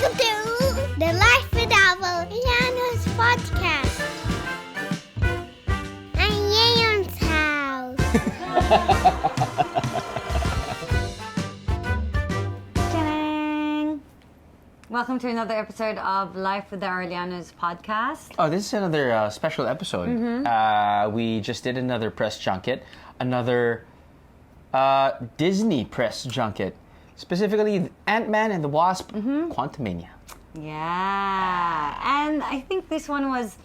Welcome to the Life with Aveliano's podcast. And Yayon's house. Ta-dang! Welcome to another episode of Life with the Aurelianos podcast. Oh, this is another special episode. We just did another press junket, another Disney press junket, specifically Ant-Man and the Wasp, QUANTUMANIA. Yeah, and I think this one was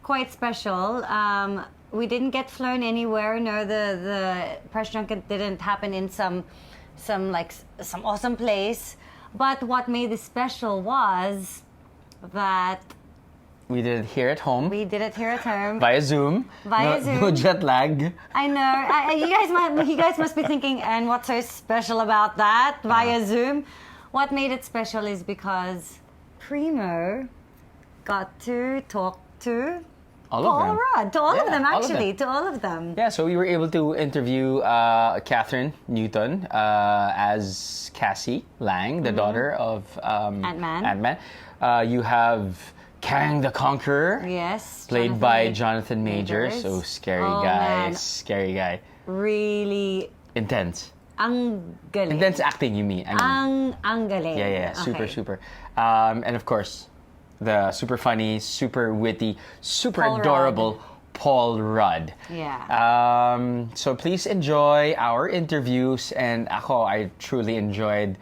quite special. We didn't get flown anywhere. No, the press junket didn't happen in some awesome place. But what made it special was that We did it here at home. we did it here at home. Via Zoom. Via Zoom. No jet lag. I know. You guys must be thinking, and what's so special about that via Zoom? What made it special is because Primo got to talk to All Paul of them. Rudd, to all of Yeah, them all of actually, them. to all of them. Yeah, so we were able to interview Kathryn Newton as Cassie Lang, the daughter of Ant-Man. Ant-Man. You have Kang the Conqueror. Yes. Played by Jonathan Majors. So scary Oh, guy. man. Scary guy. Really, Intense. ang galing. Intense acting, you mean? Ang galing. Yeah. Super, Okay. super. And of course, the super funny, super witty, super Paul adorable Paul Rudd. Yeah. So please enjoy our interviews. And I truly enjoyed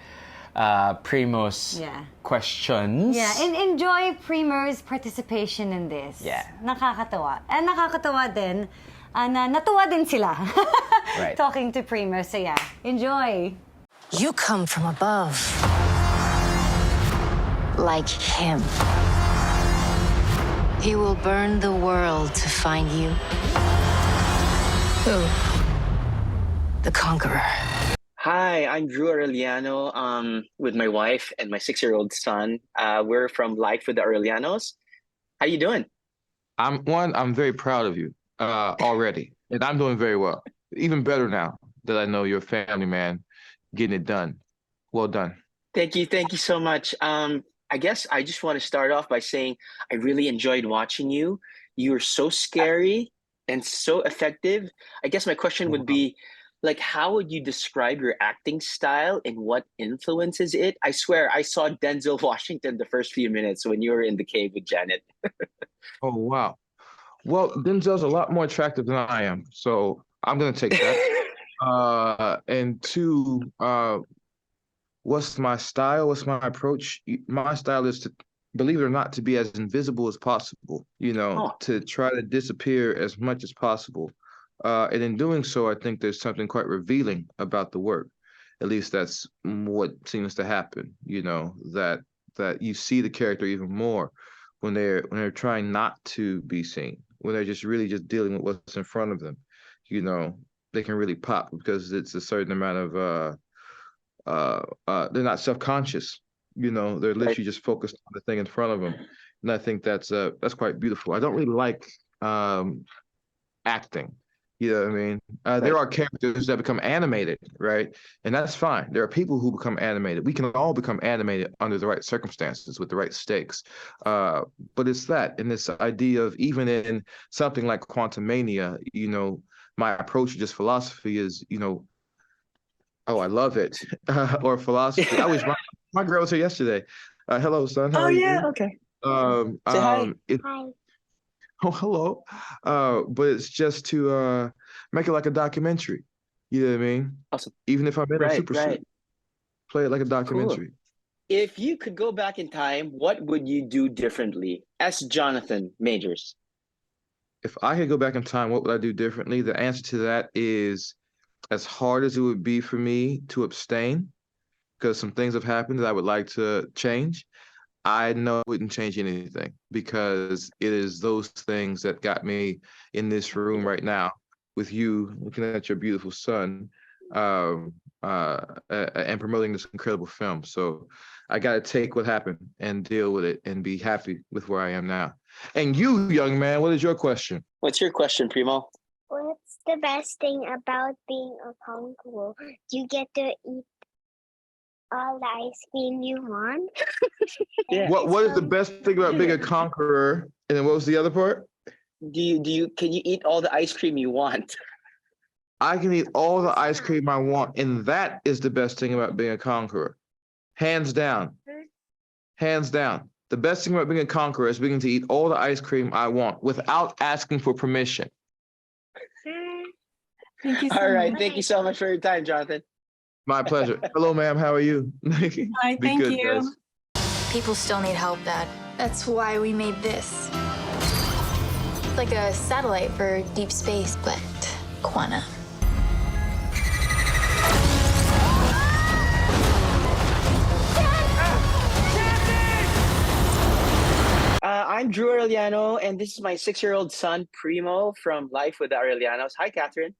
Primo's Yeah. questions. Yeah, and enjoy Primo's participation in this. Yeah. Nakakatawa. And nakakatawa din, na natuwa din sila. Right. Talking to Primo. So yeah, enjoy. You come from above. Like him. He will burn the world to find you. Who? The Conqueror. Hi, I'm Drew Aureliano with my wife and my 6-year-old son. We're from Life with the Aurelianos. How you doing? I'm very proud of you already, and I'm doing very well. Even better now that I know you're a family man, getting it done. Well done. Thank you so much. I guess I just want to start off by saying I really enjoyed watching you. You're so scary and so effective. I guess my question would be, like, how would you describe your acting style and what influences it? I swear I saw Denzel Washington the first few minutes when you were in the cave with Janet. Oh wow. Well, Denzel's a lot more attractive than I am, so I'm gonna take that. And two, what's my style? What's my approach? My style is to, believe it or not, to be as invisible as possible. To try to disappear as much as possible. And in doing so, I think there's something quite revealing about the work. At least that's what seems to happen. That you see the character even more when they're trying not to be seen, when they're just really just dealing with what's in front of them. They can really pop because it's a certain amount of they're not self-conscious. They're literally just focused on the thing in front of them, and I think that's quite beautiful. I don't really like acting. You know what I mean? There are characters that become animated, right? And that's fine. There are people who become animated. We can all become animated under the right circumstances with the right stakes. But it's that, and this idea of, even in something like QUANTUMANIA, my approach to just philosophy is, oh, I love it. Or philosophy. I wish my girl was here yesterday. Hello, son. How are you? Okay. Say hi. Hi. Oh, hello. But it's just to make it like a documentary. You know what I mean? Awesome. Even if I'm in a Right, super right. suit, play it like a documentary. If you could go back in time, what would you do differently as Jonathan Majors? If I could go back in time, what would I do differently? The answer to that is, as hard as it would be for me to abstain, because some things have happened that I would like to change, I know it wouldn't change anything, because it is those things that got me in this room right now with you, looking at your beautiful son, and promoting this incredible film. So I got to take what happened and deal with it and be happy with where I am now. And you, young man, what is your question? What's your question, Primo? What's the best thing about being a conqueror? You get to eat all the ice cream you want. Yeah. What is the best thing about being a conqueror? And then what was the other part? Can you eat all the ice cream you want? I can eat all the ice cream I want, and that is the best thing about being a conqueror. Hands down. Hands down. The best thing about being a conqueror is being to eat all the ice cream I want without asking for permission. Thank you All right. Thank you so much for your time, Jonathan. My pleasure. Hello, ma'am. How are you? Hi, Be thank good, you. guys. People still need help, Dad. That's why we made this. It's like a satellite for deep space, but quanta. I'm Drew Aureliano, and this is my 6-year-old son, Primo, from Life with the Aurelianos. Hi, Kathryn.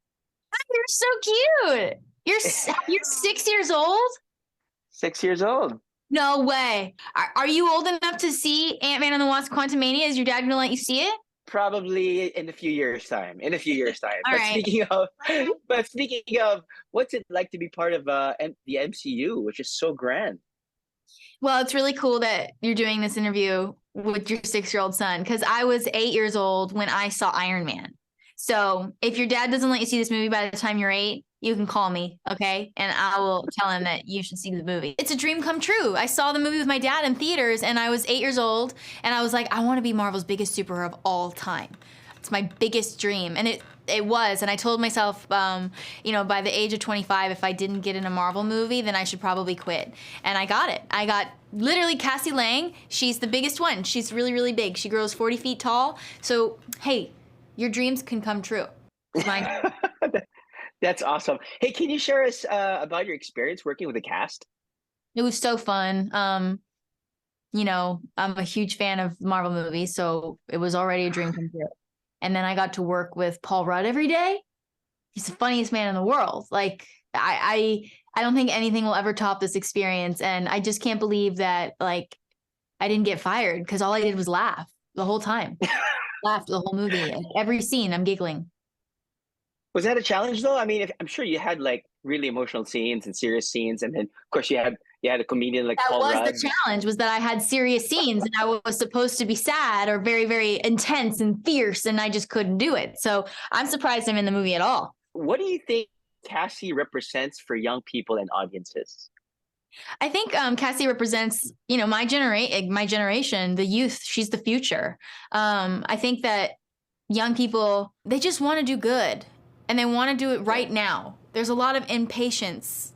You're so cute. You're 6 years old? 6 years old. No way. Are you old enough to see Ant-Man and the Wasp: Quantumania? Is your dad gonna let you see it? Probably in a few years' time. In a few years' time. All right. Speaking of, what's it like to be part of the MCU, which is so grand? Well, it's really cool that you're doing this interview with your 6-year-old son, because I was 8 years old when I saw Iron Man. So if your dad doesn't let you see this movie by the time you're 8, you can call me, okay? And I will tell him that you should see the movie. It's a dream come true. I saw the movie with my dad in theaters, and I was 8 years old, and I was like, I want to be Marvel's biggest superhero of all time. It's my biggest dream. And it was. And I told myself, by the age of 25, if I didn't get in a Marvel movie, then I should probably quit. And I got it. I got literally Cassie Lang. She's the biggest one. She's really, really big. She grows 40 feet tall. So, hey, your dreams can come true. Mine. That's awesome. Hey, can you share us about your experience working with the cast? It was so fun. I'm a huge fan of Marvel movies, so it was already a dream come true. And then I got to work with Paul Rudd every day. He's the funniest man in the world. Like, I don't think anything will ever top this experience. And I just can't believe that, like, I didn't get fired, because all I did was laugh the whole time. Laughed the whole movie. Every scene, I'm giggling. Was that a challenge, though? I mean, I'm sure you had like really emotional scenes and serious scenes, and then of course you had a comedian like Paul Rudd. That was the challenge, was that I had serious scenes and I was supposed to be sad or very, very intense and fierce, and I just couldn't do it. So I'm surprised I'm in the movie at all. What do you think Cassie represents for young people and audiences? I think Cassie represents, my generation, the youth. She's the future. I think that young people, they just want to do good. And they want to do it right now. There's a lot of impatience,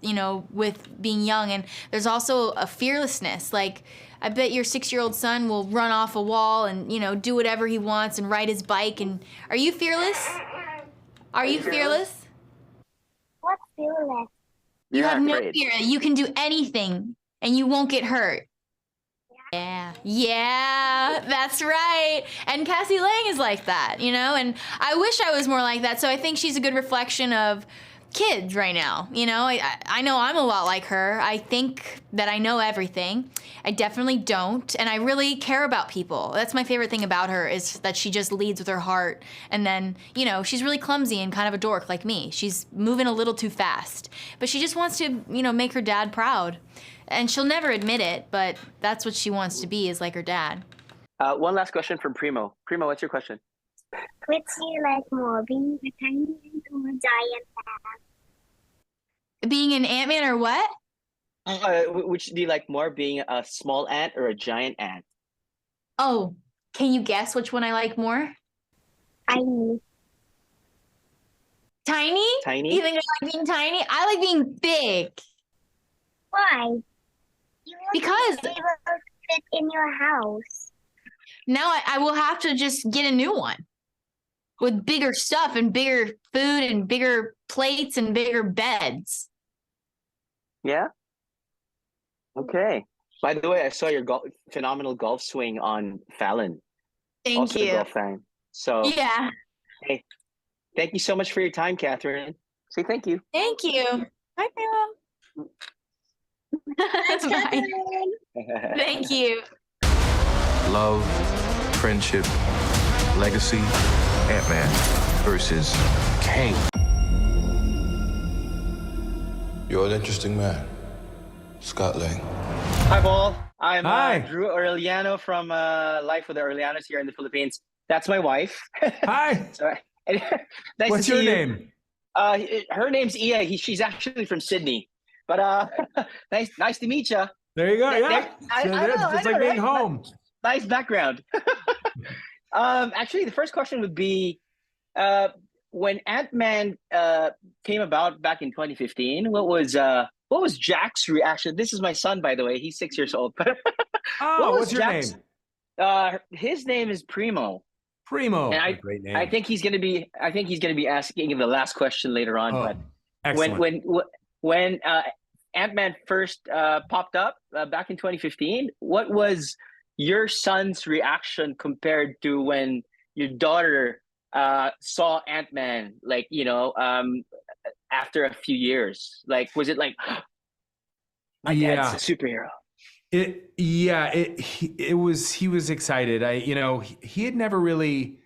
with being young. And there's also a fearlessness. Like, I bet your 6-year-old son will run off a wall and, do whatever he wants and ride his bike. And are you fearless? Are you fearless? What's fearless? You You're have not no afraid. fear. You can do anything and you won't get hurt. Yeah, that's right. And Cassie Lang is like that, and I wish I was more like that. So I think she's a good reflection of kids right now. I know I'm a lot like her. I think that I know everything. I definitely don't. And I really care about people. That's my favorite thing about her, is that she just leads with her heart. And then, she's really clumsy and kind of a dork like me. She's moving a little too fast. But she just wants to, make her dad proud. And she'll never admit it, but that's what she wants to be, is like her dad. One last question from Primo. Primo, what's your question? Which do you like more, being a tiny ant or a giant ant? Being an Ant-Man or what? Which do you like more, being a small ant or a giant ant? Oh, can you guess which one I like more? Tiny. Tiny? Tiny? You think I like being tiny? I like being big. Why? You won't Because be able to fit in your house. now I will have to just get a new one with bigger stuff and bigger food and bigger plates and bigger beds. Yeah? Okay. By the way, I saw your phenomenal golf swing on Fallon. Thank Also you. a golf fan. So, Yeah. hey, thank you so much for your time, Kathryn. Say thank you. Thank you. Bye, Mom. Bye. Thank you. Love, friendship, legacy, Ant-Man versus Kang. You're an interesting man. Scott Lang. Hi, Paul. I'm Hi. Drew Aureliano from Life with the Aurelianos here in the Philippines. That's my wife. Hi. So, nice What's to your see you. name? Her name's Ia. She's actually from Sydney. But nice to meet you. There you go. Yeah. I So know, it's I just know, like being right? home. Nice background. Actually, the first question would be, when Ant-Man came about back in 2015, what was Jack's reaction? This is my son, by the way. He's 6 years old. What Oh, was what's your Jack's? name? His name is Primo, Primo. and A great name. I think he's gonna be asking the last question later on. Oh, But excellent. when Ant-Man first popped up back in 2015, what was your son's reaction compared to when your daughter saw Ant-Man, like, after a few years? Like, was it like, my dad's a superhero? He was excited. He had never really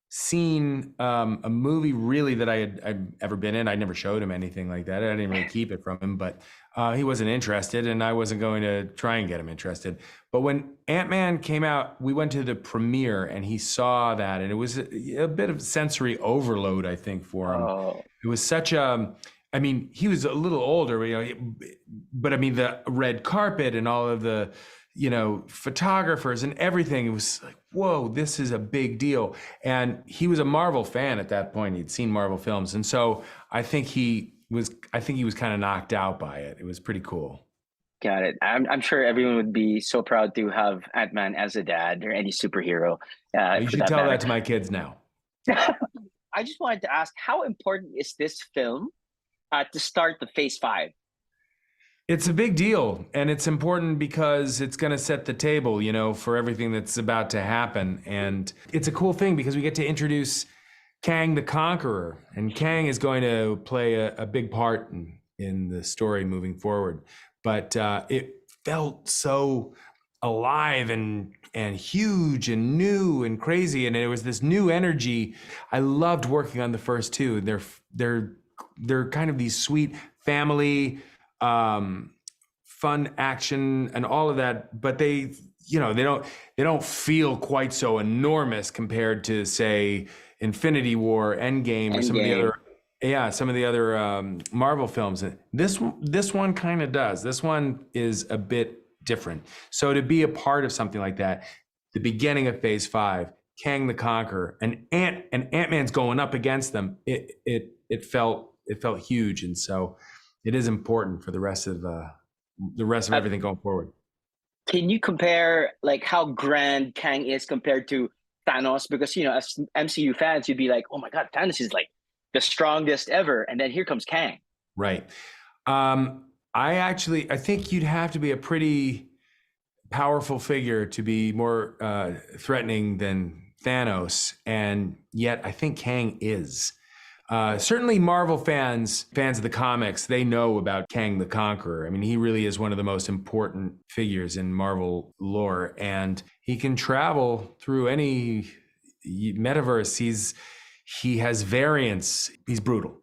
seen a movie really that I'd ever been in. I never showed him anything like that. I didn't really keep it from him, but he wasn't interested, and I wasn't going to try and get him interested. But when Ant-Man came out, we went to the premiere, and he saw that, and it was a bit of sensory overload, I think, for him. Oh. It was such a, I mean, he was a little older, but I mean, the red carpet and all of the, photographers and everything, it was like, whoa, this is a big deal. And he was a Marvel fan at that point. He'd seen Marvel films. And so I think he was kind of knocked out by it. It was pretty cool. Got it. I'm sure everyone would be so proud to have Ant-Man as a dad, or any superhero. You should tell that to my kids now. I just wanted to ask, how important is this film to start the Phase 5? It's a big deal, and it's important because it's going to set the table, for everything that's about to happen. And it's a cool thing because we get to introduce Kang the Conqueror, and Kang is going to play a big part in the story moving forward. But it felt so alive and huge and new and crazy, and it was this new energy. I loved working on the first two. They're kind of these sweet family, fun action and all of that, but they don't feel quite so enormous compared to, say, Infinity War, Endgame, or some of the other Marvel films. This one kind of does. This one is a bit different. So to be a part of something like that, the beginning of Phase 5, Kang the Conqueror, and Ant-Man's going up against them, it felt huge, and so it is important for the rest of everything going forward. Can you compare, like, how grand Kang is compared to Thanos? Because, as MCU fans, you'd be like, oh my God, Thanos is like the strongest ever. And then here comes Kang. Right. I think you'd have to be a pretty powerful figure to be more threatening than Thanos. And yet I think Kang is. Certainly Marvel fans of the comics, they know about Kang the Conqueror. I mean, he really is one of the most important figures in Marvel lore, and he can travel through any metaverse. He has variants. He's brutal.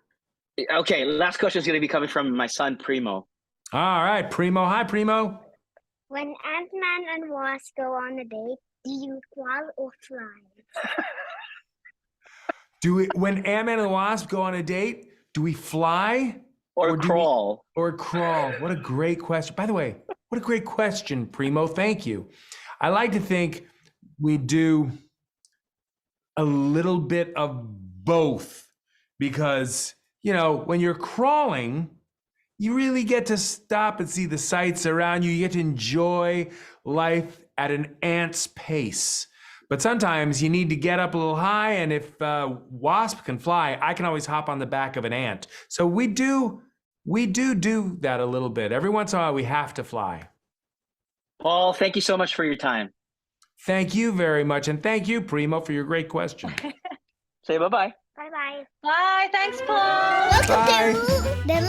Okay, last question is going to be coming from my son, Primo. All right, Primo. Hi, Primo. When Ant-Man and Wasp go on a date, do you crawl or fly? When Ant-Man and the Wasp go on a date, do we fly? Or crawl? Or crawl. What a great question. By the way, what a great question, Primo. Thank you. I like to think we do a little bit of both because, when you're crawling, you really get to stop and see the sights around you. You get to enjoy life at an ant's pace. But sometimes you need to get up a little high, and if Wasp can fly, I can always hop on the back of an ant. So we do that a little bit. Every once in a while, we have to fly. Paul, thank you so much for your time. Thank you very much, and thank you, Primo, for your great question. Say bye-bye. Bye-bye. Bye. Thanks, Paul. Welcome Bye. to the